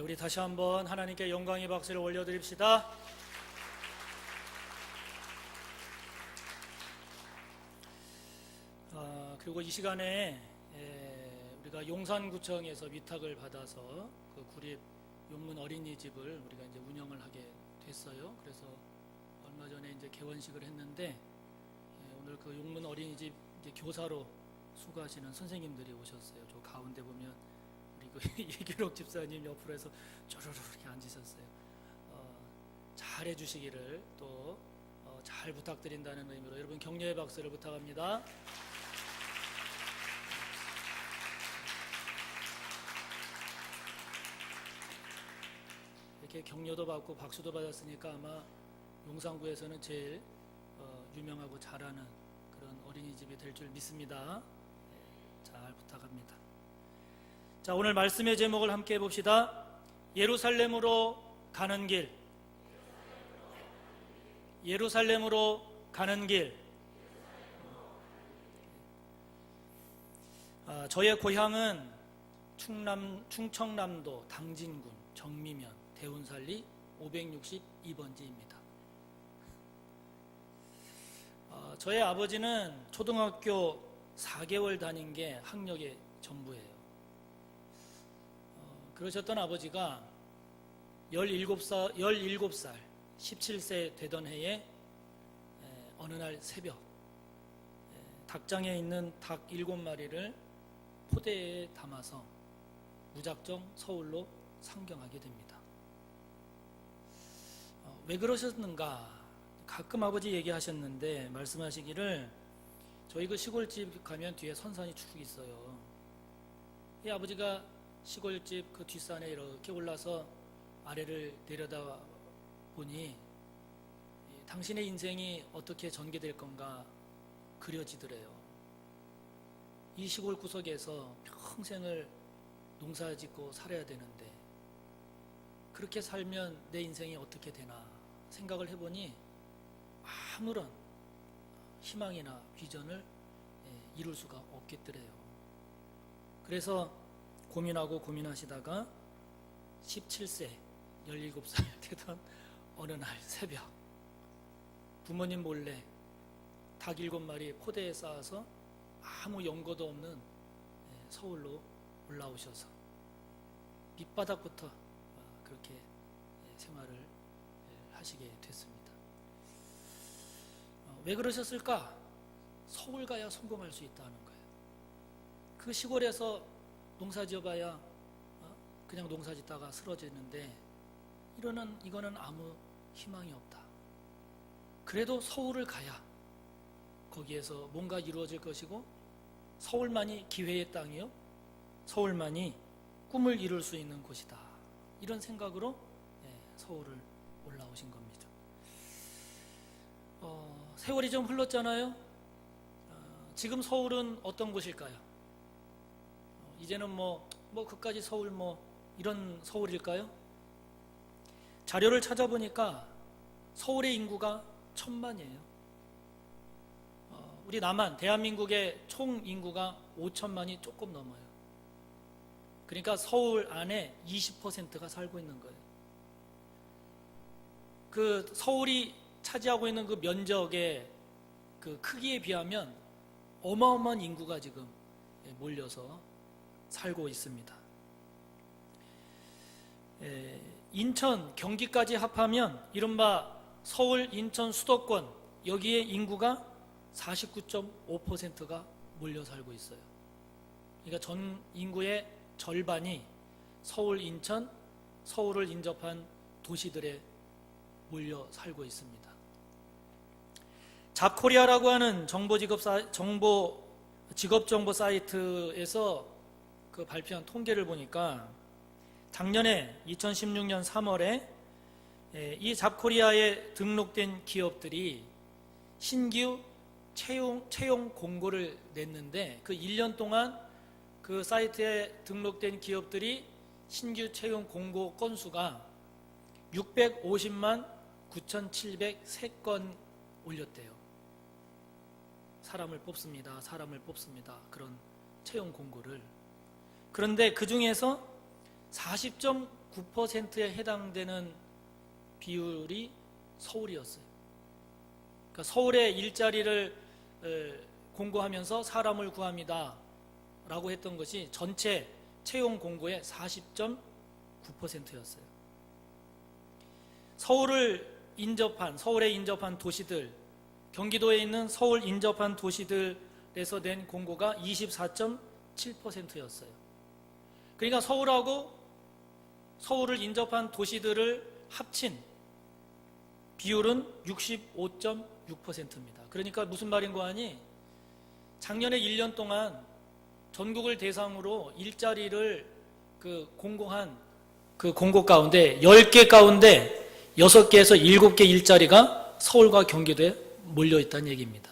우리 다시 한번 하나님께 영광의 박수를 올려드립시다. 그리고 이 시간에 우리가 용산구청에서 위탁을 받아서 그 구립 용문 어린이집을 우리가 이제 운영을 하게 됐어요. 그래서 얼마 전에 이제 개원식을 했는데 오늘 그 용문 어린이집 이제 교사로 수고하시는 선생님들이 오셨어요. 저 가운데 보면 우리 그 예규록 집사님 옆으로 해서 쪼르르 이렇게 앉으셨어요. 잘 해주시기를 또 잘 부탁드린다는 의미로 여러분 격려의 박수를 부탁합니다. 이렇게 격려도 받고 박수도 받았으니까 아마 용산구에서는 제일 유명하고 잘하는 그런 어린이집이 될 줄 믿습니다. 잘 부탁합니다. 자, 오늘 말씀의 제목을 함께 해봅시다. 예루살렘으로 가는 길. 예루살렘으로 가는 길. 저의 고향은 충청남도 당진군 정미면 대운살리 562번지입니다. 저의 아버지는 초등학교 4개월 다닌 게 학력의 전부예요. 그러셨던 아버지가 17살 17세 되던 해에 어느 날 새벽 닭장에 있는 닭 7마리를 포대에 담아서 무작정 서울로 상경하게 됩니다. 왜 그러셨는가? 가끔 아버지 얘기하셨는데 말씀하시기를 저희 그 시골집 가면 뒤에 선산이 쭉 있어요. 이 아버지가 시골집 그 뒷산에 이렇게 올라서 아래를 내려다 보니 당신의 인생이 어떻게 전개될 건가 그려지더래요. 이 시골 구석에서 평생을 농사짓고 살아야 되는데 그렇게 살면 내 인생이 어떻게 되나 생각을 해보니 아무런 희망이나 비전을 이룰 수가 없겠더래요. 그래서 고민하고 고민하시다가 17세 17살 되던 어느 날 새벽 부모님 몰래 닭 7마리 포대에 쌓아서 아무 연고도 없는 서울로 올라오셔서 밑바닥부터 그렇게 생활을 하시게 됐습니다. 왜 그러셨을까? 서울 가야 성공할 수 있다는 거예요. 그 시골에서 농사 지어봐야 그냥 농사 짓다가 쓰러지는데 이거는 아무 희망이 없다. 그래도 서울을 가야 거기에서 뭔가 이루어질 것이고 서울만이 기회의 땅이요 서울만이 꿈을 이룰 수 있는 곳이다. 이런 생각으로 서울을 올라오신 겁니다. 세월이 좀 흘렀잖아요. 지금 서울은 어떤 곳일까요? 이제는 그까지 서울 이런 서울일까요? 자료를 찾아보니까 서울의 인구가 1000만이에요. 우리 남한 대한민국의 총 인구가 5천만이 조금 넘어요. 그러니까 서울 안에 20%가 살고 있는 거예요. 그 서울이 차지하고 있는 그 면적의 그 크기에 비하면 어마어마한 인구가 지금 몰려서 살고 있습니다. 인천, 경기까지 합하면 이른바 서울, 인천 수도권 여기에 인구가 49.5%가 몰려 살고 있어요. 그러니까 전 인구의 절반이 서울, 인천, 서울을 인접한 도시들에 몰려 살고 있습니다. 잡코리아라고 하는 직업정보 사이트에서 그 발표한 통계를 보니까 작년에 2016년 3월에 이 잡코리아에 등록된 기업들이 신규 채용 공고를 냈는데 그 1년 동안 그 사이트에 등록된 기업들이 신규 채용 공고 건수가 650만 9,703건 올렸대요. 사람을 뽑습니다. 그런 채용 공고를. 그런데 그 중에서 40.9% 9%에 해당되는 비율이 서울이었어요. 그러니까 서울에 일자리를 공고하면서 사람을 구합니다 라고 했던 것이 전체 채용 공고의 40.9%였어요. 서울에 인접한 도시들, 경기도에 있는 서울 인접한 도시들에서 낸 공고가 24.7%였어요. 그러니까 서울을 인접한 도시들을 합친 비율은 65.6%입니다. 그러니까 무슨 말인고 하니 작년에 1년 동안 전국을 대상으로 일자리를 공고한 그 공고 가운데 10개 가운데 6개에서 7개 일자리가 서울과 경기도에 몰려있다는 얘기입니다.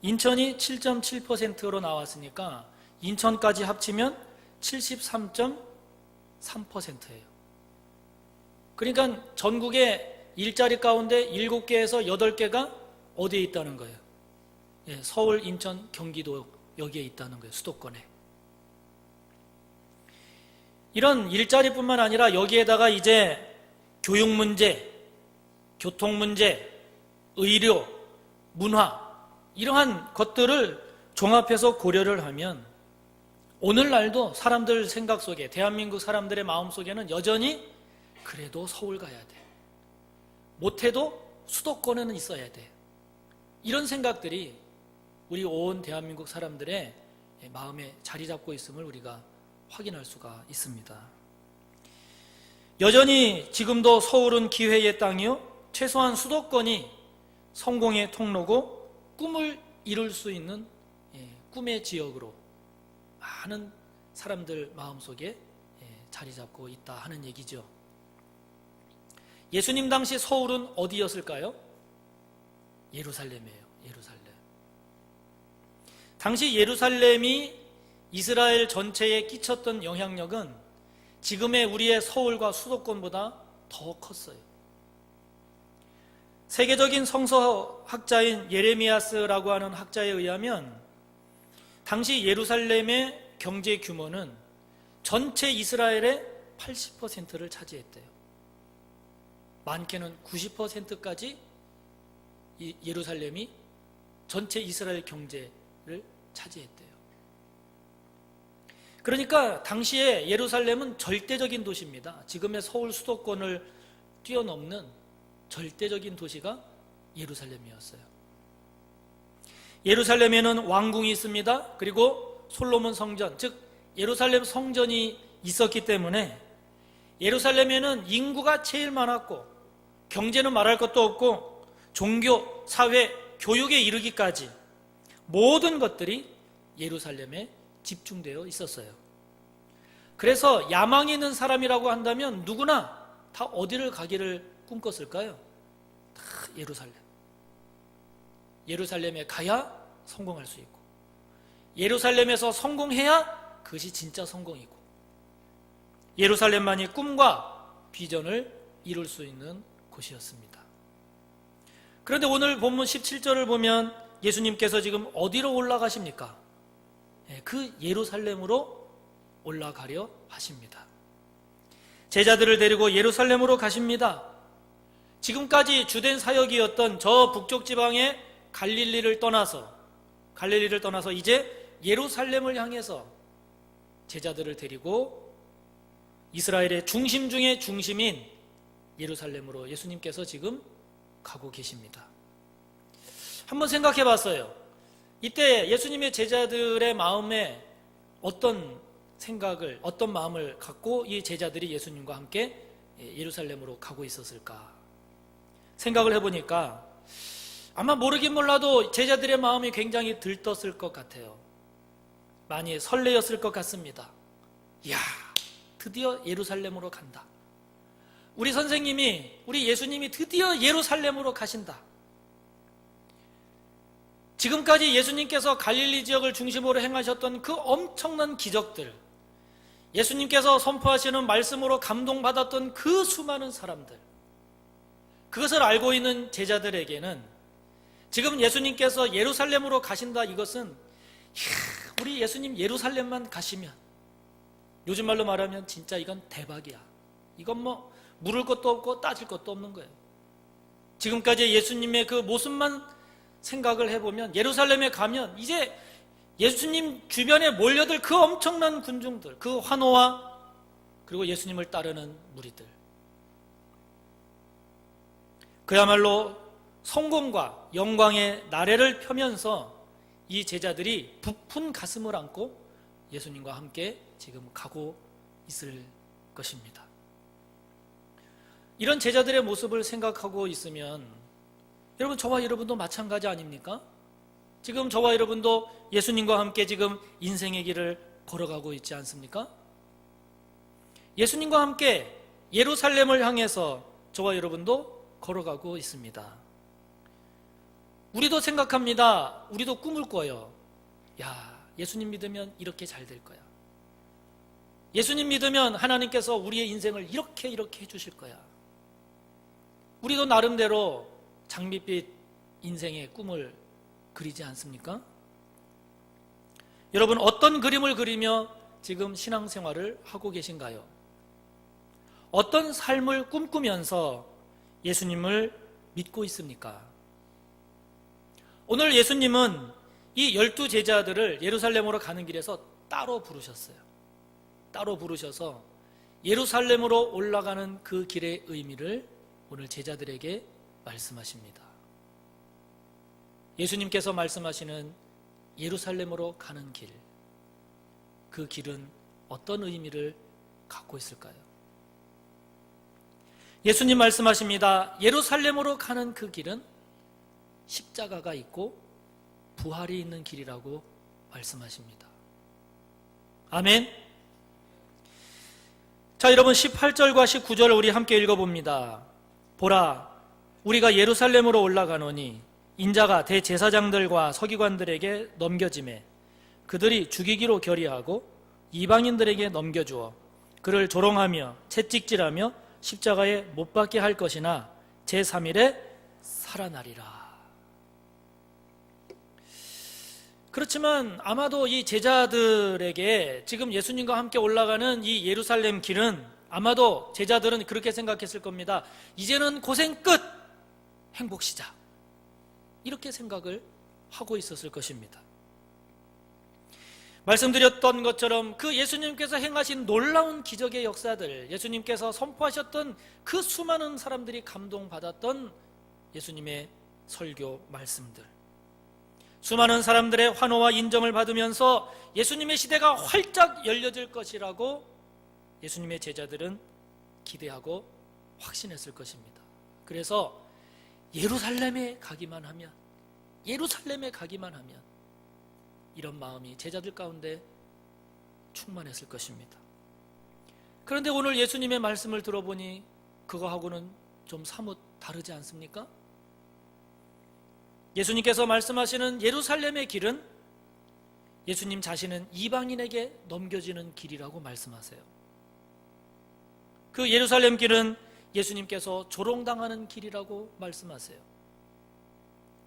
인천이 7.7%로 나왔으니까 인천까지 합치면 73.3%예요. 그러니까 전국의 일자리 가운데 7개에서 8개가 어디에 있다는 거예요? 서울, 인천, 경기도 여기에 있다는 거예요. 수도권에. 이런 일자리뿐만 아니라 여기에다가 이제 교육 문제, 교통 문제, 의료, 문화 이러한 것들을 종합해서 고려를 하면 오늘날도 사람들 생각 속에, 대한민국 사람들의 마음 속에는 여전히 그래도 서울 가야 돼. 못해도 수도권에는 있어야 돼. 이런 생각들이 우리 온 대한민국 사람들의 마음에 자리 잡고 있음을 우리가 확인할 수가 있습니다. 여전히 지금도 서울은 기회의 땅이요 최소한 수도권이 성공의 통로고 꿈을 이룰 수 있는 꿈의 지역으로 많은 사람들 마음속에 자리 잡고 있다 하는 얘기죠. 예수님 당시 서울은 어디였을까요? 예루살렘이에요. 예루살렘. 당시 예루살렘이 이스라엘 전체에 끼쳤던 영향력은 지금의 우리의 서울과 수도권보다 더 컸어요. 세계적인 성서학자인 예레미야스라고 하는 학자에 의하면 당시 예루살렘의 경제 규모는 전체 이스라엘의 80%를 차지했대요. 많게는 90%까지 예루살렘이 전체 이스라엘 경제를 차지했대요. 그러니까 당시에 예루살렘은 절대적인 도시입니다. 지금의 서울 수도권을 뛰어넘는 절대적인 도시가 예루살렘이었어요. 예루살렘에는 왕궁이 있습니다. 그리고 솔로몬 성전, 즉 예루살렘 성전이 있었기 때문에 예루살렘에는 인구가 제일 많았고 경제는 말할 것도 없고 종교, 사회, 교육에 이르기까지 모든 것들이 예루살렘에 집중되어 있었어요. 그래서 야망이 있는 사람이라고 한다면 누구나 다 어디를 가기를 꿈꿨을까요? 다 예루살렘. 예루살렘에 가야 성공할 수 있고 예루살렘에서 성공해야 그것이 진짜 성공이고 예루살렘만이 꿈과 비전을 이룰 수 있는 곳이었습니다. 그런데 오늘 본문 17절을 보면 예수님께서 지금 어디로 올라가십니까? 그 예루살렘으로 올라가려 하십니다. 제자들을 데리고 예루살렘으로 가십니다. 지금까지 주된 사역이었던 저 북쪽 지방의 갈릴리를 떠나서 이제 예루살렘을 향해서 제자들을 데리고 이스라엘의 중심 중의 중심인 예루살렘으로 예수님께서 지금 가고 계십니다. 한번 생각해 봤어요. 이때 예수님의 제자들의 마음에 어떤 생각을, 어떤 마음을 갖고 이 제자들이 예수님과 함께 예루살렘으로 가고 있었을까? 생각을 해보니까 아마 모르긴 몰라도 제자들의 마음이 굉장히 들떴을 것 같아요. 많이 설레었을 것 같습니다. 이야, 드디어 예루살렘으로 간다. 우리 예수님이 드디어 예루살렘으로 가신다. 지금까지 예수님께서 갈릴리 지역을 중심으로 행하셨던 그 엄청난 기적들, 예수님께서 선포하시는 말씀으로 감동받았던 그 수많은 사람들, 그것을 알고 있는 제자들에게는 지금 예수님께서 예루살렘으로 가신다, 이것은 우리 예수님 예루살렘만 가시면 요즘 말로 말하면 진짜 이건 대박이야. 이건 뭐 물을 것도 없고 따질 것도 없는 거예요. 지금까지 예수님의 그 모습만 생각을 해보면 예루살렘에 가면 이제 예수님 주변에 몰려들 그 엄청난 군중들, 그 환호와 그리고 예수님을 따르는 무리들, 그야말로 성공과 영광의 나래를 펴면서 이 제자들이 부푼 가슴을 안고 예수님과 함께 지금 가고 있을 것입니다. 이런 제자들의 모습을 생각하고 있으면 여러분, 저와 여러분도 마찬가지 아닙니까? 지금 저와 여러분도 예수님과 함께 지금 인생의 길을 걸어가고 있지 않습니까? 예수님과 함께 예루살렘을 향해서 저와 여러분도 걸어가고 있습니다. 우리도 생각합니다. 우리도 꿈을 꿔요. 야, 예수님 믿으면 이렇게 잘 될 거야. 예수님 믿으면 하나님께서 우리의 인생을 이렇게 해주실 거야. 우리도 나름대로 장밋빛 인생의 꿈을 그리지 않습니까? 여러분, 어떤 그림을 그리며 지금 신앙생활을 하고 계신가요? 어떤 삶을 꿈꾸면서 예수님을 믿고 있습니까? 오늘 예수님은 이 12 제자들을 예루살렘으로 가는 길에서 따로 부르셨어요. 따로 부르셔서 예루살렘으로 올라가는 그 길의 의미를 오늘 제자들에게 말씀하십니다. 예수님께서 말씀하시는 예루살렘으로 가는 길, 그 길은 어떤 의미를 갖고 있을까요? 예수님 말씀하십니다. 예루살렘으로 가는 그 길은 십자가가 있고 부활이 있는 길이라고 말씀하십니다. 아멘. 자, 여러분, 18절과 19절을 우리 함께 읽어봅니다. 보라, 우리가 예루살렘으로 올라가노니 인자가 대제사장들과 서기관들에게 넘겨지매 그들이 죽이기로 결의하고 이방인들에게 넘겨주어 그를 조롱하며 채찍질하며 십자가에 못 박게 할 것이나 제3일에 살아나리라. 그렇지만 아마도 이 제자들에게 지금 예수님과 함께 올라가는 이 예루살렘 길은 아마도 제자들은 그렇게 생각했을 겁니다. 이제는 고생 끝! 행복 시작! 이렇게 생각을 하고 있었을 것입니다. 말씀드렸던 것처럼 그 예수님께서 행하신 놀라운 기적의 역사들, 예수님께서 선포하셨던 그 수많은 사람들이 감동받았던 예수님의 설교 말씀들, 수많은 사람들의 환호와 인정을 받으면서 예수님의 시대가 활짝 열려질 것이라고 예수님의 제자들은 기대하고 확신했을 것입니다. 그래서 예루살렘에 가기만 하면, 예루살렘에 가기만 하면 이런 마음이 제자들 가운데 충만했을 것입니다. 그런데 오늘 예수님의 말씀을 들어보니 그거하고는 좀 사뭇 다르지 않습니까? 예수님께서 말씀하시는 예루살렘의 길은 예수님 자신은 이방인에게 넘겨지는 길이라고 말씀하세요. 그 예루살렘 길은 예수님께서 조롱당하는 길이라고 말씀하세요.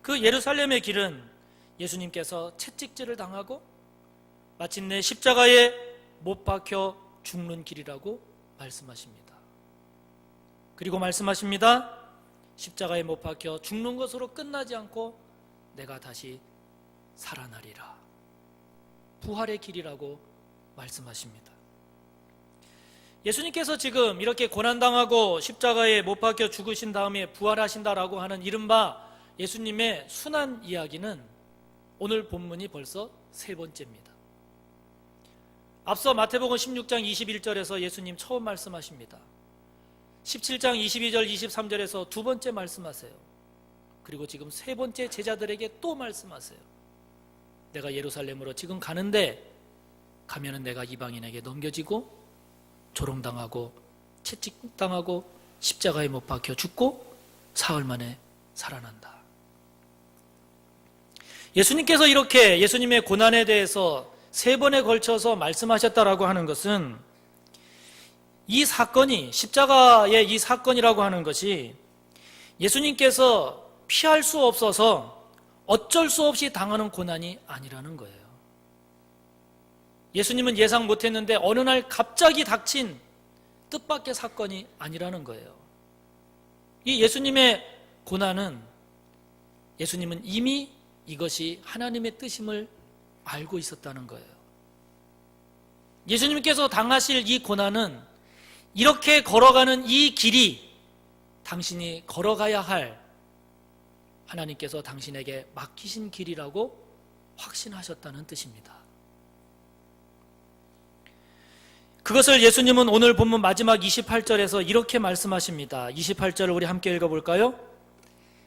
그 예루살렘의 길은 예수님께서 채찍질을 당하고 마침내 십자가에 못 박혀 죽는 길이라고 말씀하십니다. 그리고 말씀하십니다. 십자가에 못 박혀 죽는 것으로 끝나지 않고 내가 다시 살아나리라. 부활의 길이라고 말씀하십니다. 예수님께서 지금 이렇게 고난당하고 십자가에 못 박혀 죽으신 다음에 부활하신다라고 하는 이른바 예수님의 순환 이야기는 오늘 본문이 벌써 세 번째입니다. 앞서 마태복음 16장 21절에서 예수님 처음 말씀하십니다. 17장 22절 23절에서 두 번째 말씀하세요. 그리고 지금 세 번째 제자들에게 또 말씀하세요. 내가 예루살렘으로 지금 가는데 가면은 내가 이방인에게 넘겨지고 조롱당하고 채찍당하고 십자가에 못 박혀 죽고 사흘 만에 살아난다. 예수님께서 이렇게 예수님의 고난에 대해서 세 번에 걸쳐서 말씀하셨다라고 하는 것은 이 사건이, 십자가의 이 사건이라고 하는 것이 예수님께서 피할 수 없어서 어쩔 수 없이 당하는 고난이 아니라는 거예요. 예수님은 예상 못했는데 어느 날 갑자기 닥친 뜻밖의 사건이 아니라는 거예요. 이 예수님의 고난은 예수님은 이미 이것이 하나님의 뜻임을 알고 있었다는 거예요. 예수님께서 당하실 이 고난은 이렇게 걸어가는 이 길이 당신이 걸어가야 할 하나님께서 당신에게 맡기신 길이라고 확신하셨다는 뜻입니다. 그것을 예수님은 오늘 본문 마지막 28절에서 이렇게 말씀하십니다. 28절을 우리 함께 읽어볼까요?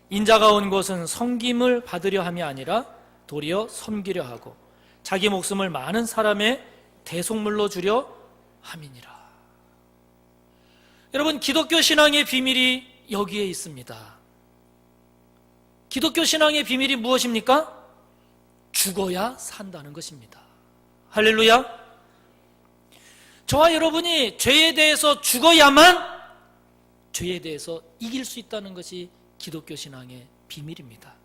인자가 온 곳은 섬김을 받으려 함이 아니라 도리어 섬기려 하고 자기 목숨을 많은 사람의 대속물로 주려 함이니라. 여러분, 기독교 신앙의 비밀이 여기에 있습니다. 기독교 신앙의 비밀이 무엇입니까? 죽어야 산다는 것입니다. 할렐루야. 저와 여러분이 죄에 대해서 죽어야만 죄에 대해서 이길 수 있다는 것이 기독교 신앙의 비밀입니다.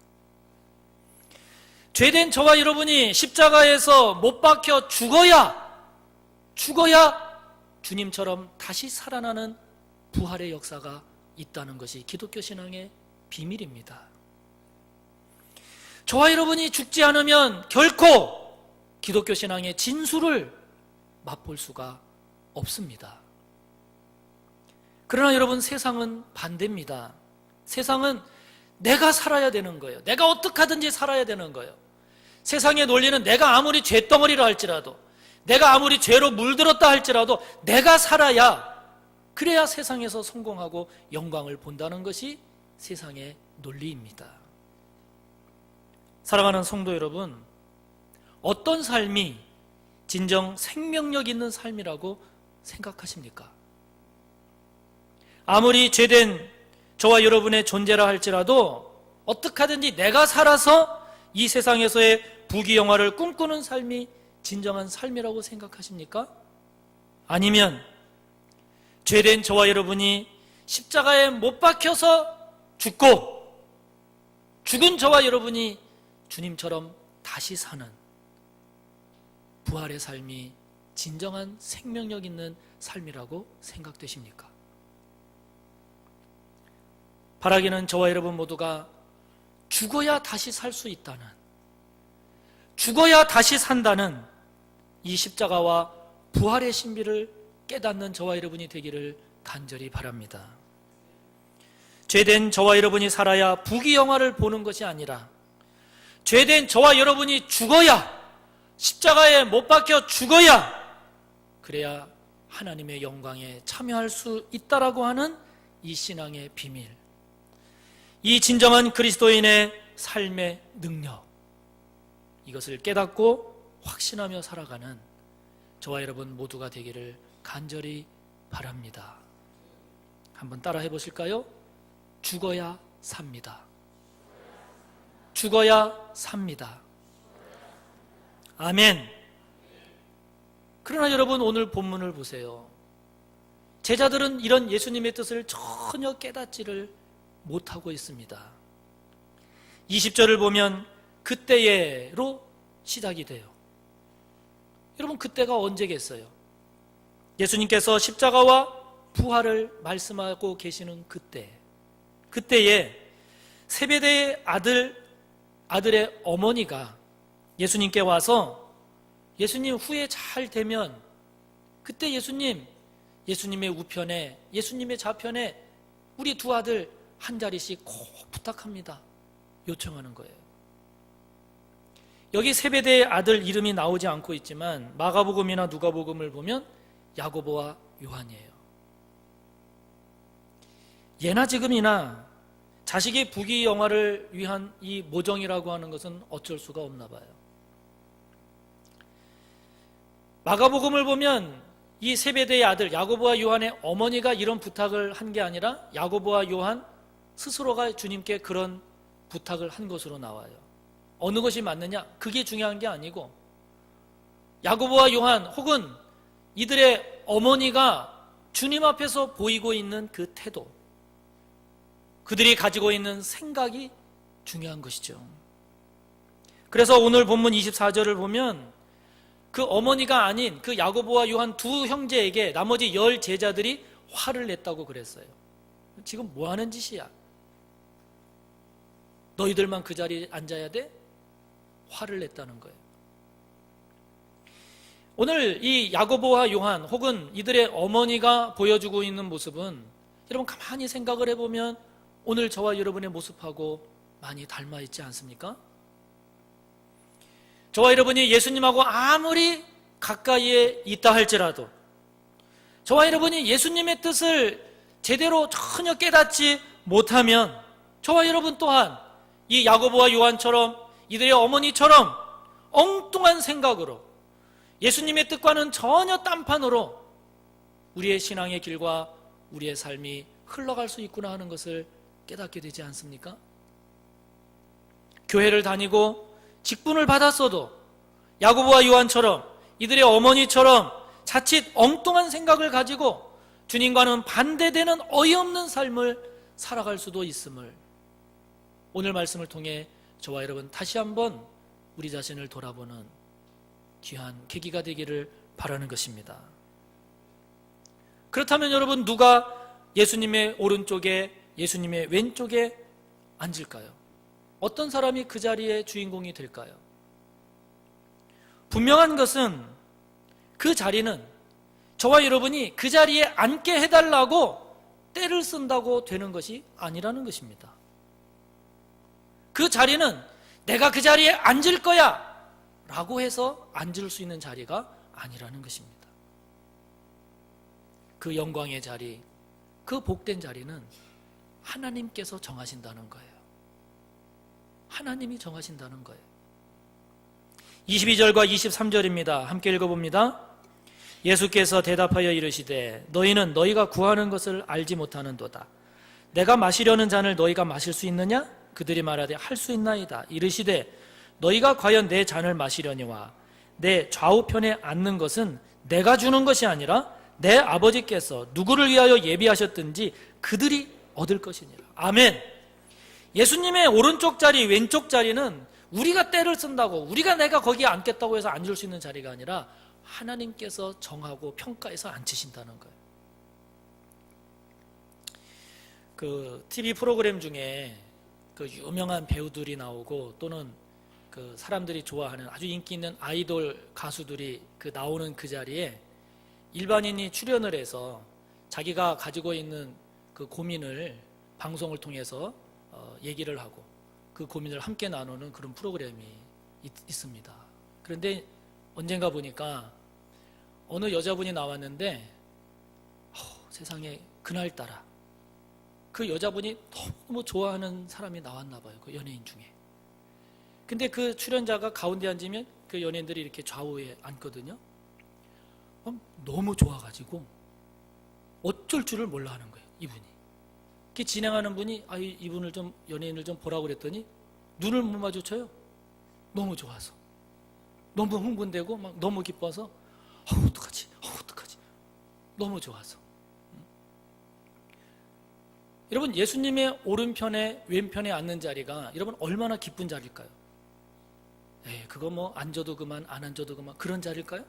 죄된 저와 여러분이 십자가에서 못 박혀 죽어야 주님처럼 다시 살아나는 부활의 역사가 있다는 것이 기독교 신앙의 비밀입니다. 저와 여러분이 죽지 않으면 결코 기독교 신앙의 진수를 맛볼 수가 없습니다. 그러나 여러분, 세상은 반대입니다. 세상은 내가 살아야 되는 거예요. 내가 어떻게 하든지 살아야 되는 거예요. 세상의 논리는 내가 아무리 죄덩어리라 할지라도, 내가 아무리 죄로 물들었다 할지라도 내가 살아야, 그래야 세상에서 성공하고 영광을 본다는 것이 세상의 논리입니다. 사랑하는 성도 여러분, 어떤 삶이 진정 생명력 있는 삶이라고 생각하십니까? 아무리 죄된 저와 여러분의 존재라 할지라도 어떻게 하든지 내가 살아서 이 세상에서의 부귀영화를 꿈꾸는 삶이 진정한 삶이라고 생각하십니까? 아니면 죄된 저와 여러분이 십자가에 못 박혀서 죽고 죽은 저와 여러분이 주님처럼 다시 사는 부활의 삶이 진정한 생명력 있는 삶이라고 생각되십니까? 바라기는 저와 여러분 모두가 죽어야 다시 살 수 있다는, 죽어야 다시 산다는 이 십자가와 부활의 신비를 깨닫는 저와 여러분이 되기를 간절히 바랍니다. 죄된 저와 여러분이 살아야 부귀영화를 보는 것이 아니라 죄된 저와 여러분이 죽어야, 십자가에 못 박혀 죽어야, 그래야 하나님의 영광에 참여할 수 있다라고 하는 이 신앙의 비밀, 이 진정한 그리스도인의 삶의 능력, 이것을 깨닫고 확신하며 살아가는 저와 여러분 모두가 되기를 간절히 바랍니다. 한번 따라 해보실까요? 죽어야 삽니다. 죽어야 삽니다. 아멘. 그러나 여러분, 오늘 본문을 보세요. 제자들은 이런 예수님의 뜻을 전혀 깨닫지를 못하고 있습니다. 20절을 보면 그때에로 시작이 돼요. 여러분, 그때가 언제겠어요? 예수님께서 십자가와 부활을 말씀하고 계시는 그때에 세베대의 아들의 어머니가 예수님께 와서 예수님 후에 잘 되면 그때 예수님의 우편에, 예수님의 좌편에 우리 두 아들 한 자리씩 꼭 부탁합니다. 요청하는 거예요. 여기 세베대의 아들 이름이 나오지 않고 있지만 마가복음이나 누가복음을 보면 야고보와 요한이에요. 예나 지금이나 자식의 부귀영화를 위한 이 모정이라고 하는 것은 어쩔 수가 없나 봐요. 마가복음을 보면 이 세베대의 아들 야고보와 요한의 어머니가 이런 부탁을 한 게 아니라 야고보와 요한 스스로가 주님께 그런 부탁을 한 것으로 나와요. 어느 것이 맞느냐? 그게 중요한 게 아니고 야고보와 요한 혹은 이들의 어머니가 주님 앞에서 보이고 있는 그 태도, 그들이 가지고 있는 생각이 중요한 것이죠. 그래서 오늘 본문 24절을 보면 그 어머니가 아닌 그 야고보와 요한 두 형제에게 나머지 10 제자들이 화를 냈다고 그랬어요. 지금 뭐 하는 짓이야? 너희들만 그 자리에 앉아야 돼? 화를 냈다는 거예요. 오늘 이 야고보와 요한 혹은 이들의 어머니가 보여주고 있는 모습은 여러분 가만히 생각을 해보면 오늘 저와 여러분의 모습하고 많이 닮아 있지 않습니까? 저와 여러분이 예수님하고 아무리 가까이에 있다 할지라도, 저와 여러분이 예수님의 뜻을 제대로 전혀 깨닫지 못하면 저와 여러분 또한 이 야고보와 요한처럼 이들의 어머니처럼 엉뚱한 생각으로 예수님의 뜻과는 전혀 딴판으로 우리의 신앙의 길과 우리의 삶이 흘러갈 수 있구나 하는 것을 깨닫게 되지 않습니까? 교회를 다니고 직분을 받았어도 야고보와 요한처럼 이들의 어머니처럼 자칫 엉뚱한 생각을 가지고 주님과는 반대되는 어이없는 삶을 살아갈 수도 있음을 오늘 말씀을 통해 저와 여러분 다시 한번 우리 자신을 돌아보는 귀한 계기가 되기를 바라는 것입니다. 그렇다면 여러분, 누가 예수님의 오른쪽에 예수님의 왼쪽에 앉을까요? 어떤 사람이 그 자리의 주인공이 될까요? 분명한 것은 그 자리는 저와 여러분이 그 자리에 앉게 해달라고 때를 쓴다고 되는 것이 아니라는 것입니다. 그 자리는 내가 그 자리에 앉을 거야 라고 해서 앉을 수 있는 자리가 아니라는 것입니다. 그 영광의 자리, 그 복된 자리는 하나님께서 정하신다는 거예요. 하나님이 정하신다는 거예요. 22절과 23절입니다. 함께 읽어봅니다. 예수께서 대답하여 이르시되 너희는 너희가 구하는 것을 알지 못하는도다. 내가 마시려는 잔을 너희가 마실 수 있느냐? 그들이 말하되 할 수 있나이다. 이르시되 너희가 과연 내 잔을 마시려니와 내 좌우편에 앉는 것은 내가 주는 것이 아니라 내 아버지께서 누구를 위하여 예비하셨든지 그들이 얻을 것이니라. 아멘. 예수님의 오른쪽 자리, 왼쪽 자리는 우리가 때를 쓴다고, 우리가 내가 거기에 앉겠다고 해서 앉을 수 있는 자리가 아니라 하나님께서 정하고 평가해서 앉히신다는 거예요. 그 TV 프로그램 중에 그 유명한 배우들이 나오고 또는 그 사람들이 좋아하는 아주 인기 있는 아이돌 가수들이 그 나오는 그 자리에 일반인이 출연을 해서 자기가 가지고 있는 그 고민을 방송을 통해서 얘기를 하고 그 고민을 함께 나누는 그런 프로그램이 있습니다. 그런데 언젠가 보니까 어느 여자분이 나왔는데 세상에 그날따라 그 여자분이 너무 좋아하는 사람이 나왔나 봐요. 그 연예인 중에. 근데 그 출연자가 가운데 앉으면 그 연예인들이 이렇게 좌우에 앉거든요. 너무 좋아가지고 어쩔 줄을 몰라 하는 거예요, 이분이. 이렇게 진행하는 분이 이분을 좀, 연예인을 좀 보라고 그랬더니 눈을 못 마주쳐요. 너무 좋아서. 너무 흥분되고 막 너무 기뻐서 어떡하지? 너무 좋아서. 여러분, 예수님의 오른편에 왼편에 앉는 자리가 여러분 얼마나 기쁜 자리일까요? 그거 뭐 앉아도 그만 안 앉아도 그만 그런 자리일까요?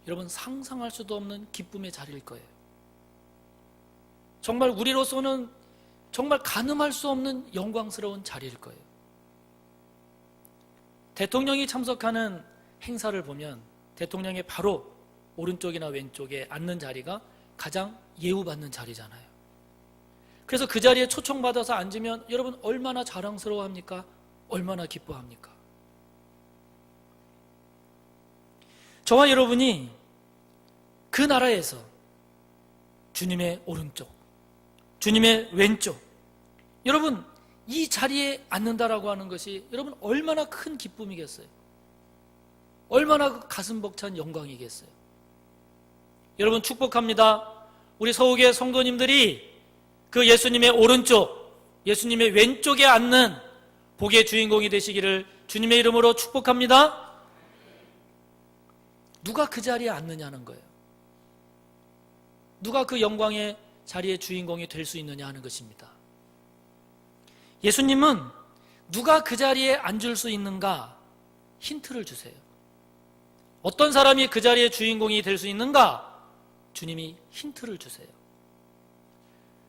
여러분, 상상할 수도 없는 기쁨의 자리일 거예요. 정말 우리로서는 정말 가늠할 수 없는 영광스러운 자리일 거예요. 대통령이 참석하는 행사를 보면 대통령의 바로 오른쪽이나 왼쪽에 앉는 자리가 가장 예우받는 자리잖아요. 그래서 그 자리에 초청받아서 앉으면 여러분 얼마나 자랑스러워합니까? 얼마나 기뻐합니까? 저와 여러분이 그 나라에서 주님의 오른쪽, 주님의 왼쪽, 여러분 이 자리에 앉는다라고 하는 것이 여러분 얼마나 큰 기쁨이겠어요? 얼마나 가슴 벅찬 영광이겠어요? 여러분 축복합니다. 우리 서울교회 성도님들이 그 예수님의 오른쪽, 예수님의 왼쪽에 앉는 복의 주인공이 되시기를 주님의 이름으로 축복합니다. 누가 그 자리에 앉느냐는 거예요. 누가 그 영광의 자리의 주인공이 될 수 있느냐 하는 것입니다. 예수님은 누가 그 자리에 앉을 수 있는가 힌트를 주세요. 어떤 사람이 그 자리의 주인공이 될 수 있는가? 주님이 힌트를 주세요.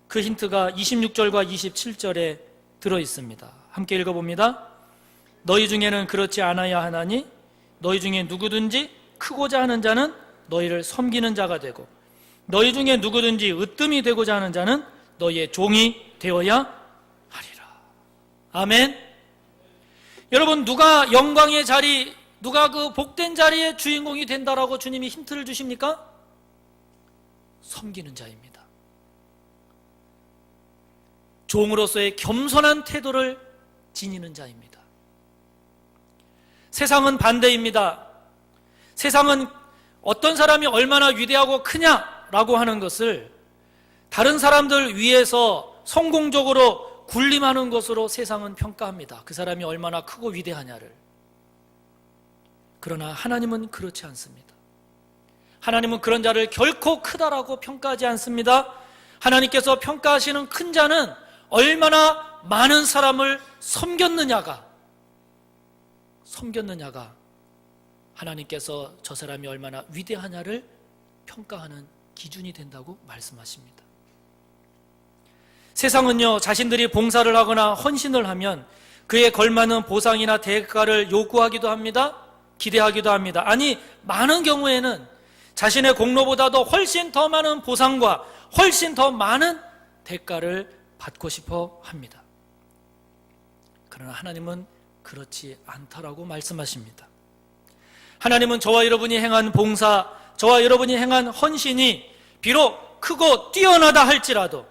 그 힌트가 26절과 27절에 들어있습니다. 함께 읽어봅니다. 너희 중에는 그렇지 않아야 하나니 너희 중에 누구든지 크고자 하는 자는 너희를 섬기는 자가 되고 너희 중에 누구든지 으뜸이 되고자 하는 자는 너희의 종이 되어야 하리라. 아멘. 여러분, 누가 영광의 자리, 누가 그 복된 자리의 주인공이 된다라고 주님이 힌트를 주십니까? 섬기는 자입니다. 종으로서의 겸손한 태도를 지니는 자입니다. 세상은 반대입니다. 세상은 어떤 사람이 얼마나 위대하고 크냐라고 하는 것을 다른 사람들 위해서 성공적으로 군림하는 것으로 세상은 평가합니다. 그 사람이 얼마나 크고 위대하냐를. 그러나 하나님은 그렇지 않습니다. 하나님은 그런 자를 결코 크다라고 평가하지 않습니다. 하나님께서 평가하시는 큰 자는 얼마나 많은 사람을 섬겼느냐가 하나님께서 저 사람이 얼마나 위대하냐를 평가하는 기준이 된다고 말씀하십니다. 세상은요, 자신들이 봉사를 하거나 헌신을 하면 그에 걸맞는 보상이나 대가를 요구하기도 합니다. 기대하기도 합니다. 아니, 많은 경우에는 자신의 공로보다도 훨씬 더 많은 보상과 훨씬 더 많은 대가를 받고 싶어 합니다. 그러나 하나님은 그렇지 않다라고 말씀하십니다. 하나님은 저와 여러분이 행한 봉사, 저와 여러분이 행한 헌신이 비록 크고 뛰어나다 할지라도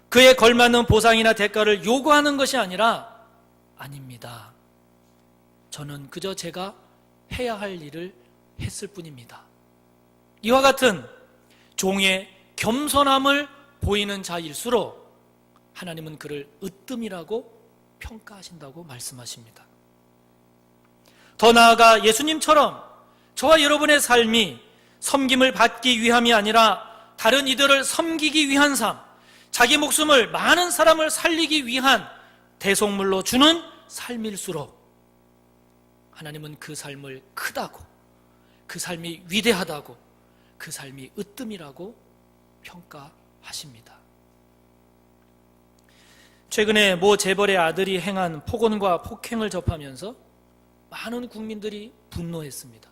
그에 걸맞는 보상이나 대가를 요구하는 것이 아닙니다. 저는 그저 제가 해야 할 일을 했을 뿐입니다. 이와 같은 종의 겸손함을 보이는 자일수록 하나님은 그를 으뜸이라고 평가하신다고 말씀하십니다. 더 나아가 예수님처럼 저와 여러분의 삶이 섬김을 받기 위함이 아니라 다른 이들을 섬기기 위한 삶, 자기 목숨을 많은 사람을 살리기 위한 대속물로 주는 삶일수록 하나님은 그 삶을 크다고, 그 삶이 위대하다고, 그 삶이 으뜸이라고 평가하십니다. 최근에 모 재벌의 아들이 행한 폭언과 폭행을 접하면서 많은 국민들이 분노했습니다.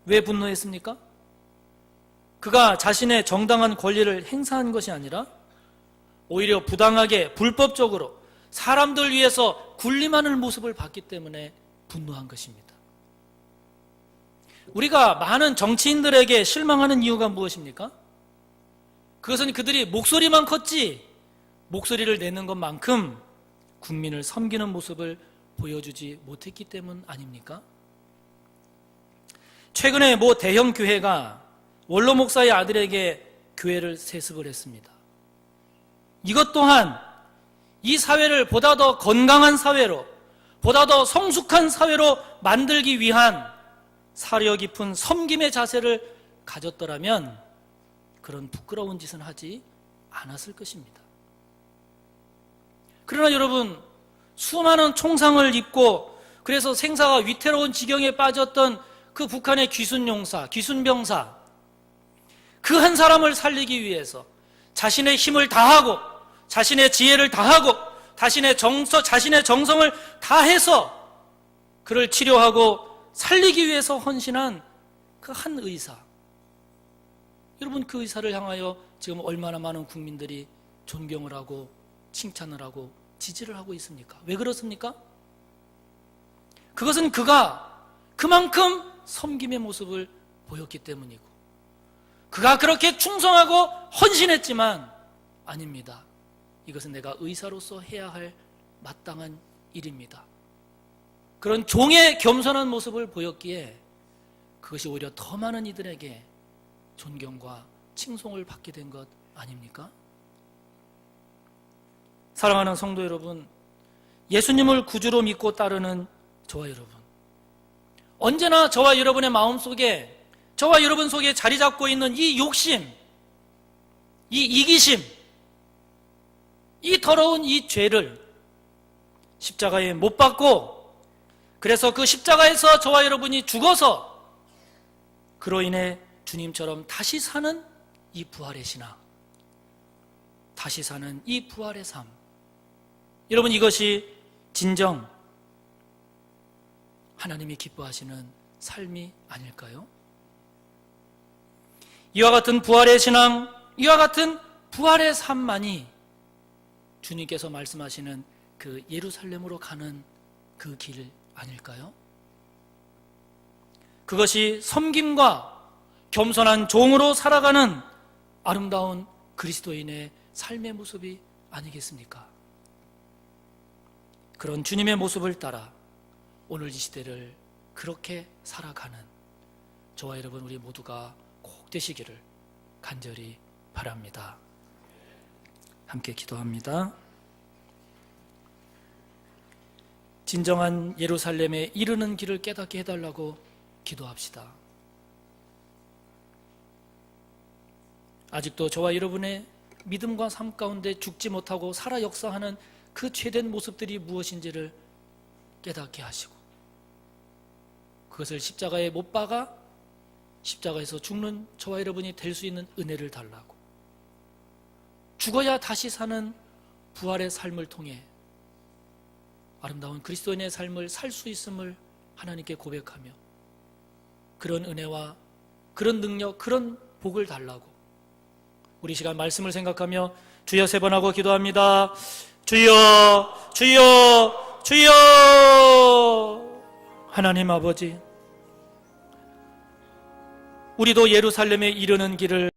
왜 분노했습니까? 그가 자신의 정당한 권리를 행사한 것이 아니라 오히려 부당하게 불법적으로 사람들 위해서 군림하는 모습을 봤기 때문에 분노한 것입니다. 우리가 많은 정치인들에게 실망하는 이유가 무엇입니까? 그것은 그들이 목소리만 컸지 목소리를 내는 것만큼 국민을 섬기는 모습을 보여주지 못했기 때문 아닙니까? 최근에 모 대형 교회가 원로 목사의 아들에게 교회를 세습을 했습니다. 이것 또한 이 사회를 보다 더 건강한 사회로, 보다 더 성숙한 사회로 만들기 위한 사려 깊은 섬김의 자세를 가졌더라면 그런 부끄러운 짓은 하지 않았을 것입니다. 그러나 여러분, 수많은 총상을 입고 그래서 생사가 위태로운 지경에 빠졌던 그 북한의 귀순용사, 귀순병사, 그 한 사람을 살리기 위해서 자신의 힘을 다하고 자신의 지혜를 다하고 자신의 정성을 다해서 그를 치료하고 살리기 위해서 헌신한 그 한 의사, 여러분, 그 의사를 향하여 지금 얼마나 많은 국민들이 존경을 하고 칭찬을 하고 지지를 하고 있습니까? 왜 그렇습니까? 그것은 그가 그만큼 섬김의 모습을 보였기 때문이고, 그가 그렇게 충성하고 헌신했지만 아닙니다. 이것은 내가 의사로서 해야 할 마땅한 일입니다. 그런 종의 겸손한 모습을 보였기에 그것이 오히려 더 많은 이들에게 존경과 칭송을 받게 된 것 아닙니까? 사랑하는 성도 여러분, 예수님을 구주로 믿고 따르는 저와 여러분, 언제나 저와 여러분의 마음속에, 저와 여러분 속에 자리 잡고 있는 이 욕심, 이 이기심, 이 더러운 이 죄를 십자가에 못 박고, 그래서 그 십자가에서 저와 여러분이 죽어서 그로 인해 주님처럼 다시 사는 이 부활의 신앙, 다시 사는 이 부활의 삶, 여러분, 이것이 진정 하나님이 기뻐하시는 삶이 아닐까요? 이와 같은 부활의 신앙, 이와 같은 부활의 삶만이 주님께서 말씀하시는 그 예루살렘으로 가는 그 길 아닐까요? 그것이 섬김과 겸손한 종으로 살아가는 아름다운 그리스도인의 삶의 모습이 아니겠습니까? 그런 주님의 모습을 따라 오늘 이 시대를 그렇게 살아가는 저와 여러분 우리 모두가 꼭 되시기를 간절히 바랍니다. 함께 기도합니다. 진정한 예루살렘에 이르는 길을 깨닫게 해달라고 기도합시다. 아직도 저와 여러분의 믿음과 삶 가운데 죽지 못하고 살아 역사하는 그 죄된 모습들이 무엇인지를 깨닫게 하시고, 그것을 십자가에 못 박아 십자가에서 죽는 저와 여러분이 될 수 있는 은혜를 달라고, 죽어야 다시 사는 부활의 삶을 통해 아름다운 그리스도인의 삶을 살 수 있음을 하나님께 고백하며 그런 은혜와 그런 능력, 그런 복을 달라고 우리 시간 말씀을 생각하며 주여 3번 하고 기도합니다. 주여, 주여, 주여. 하나님 아버지, 우리도 예루살렘에 이르는 길을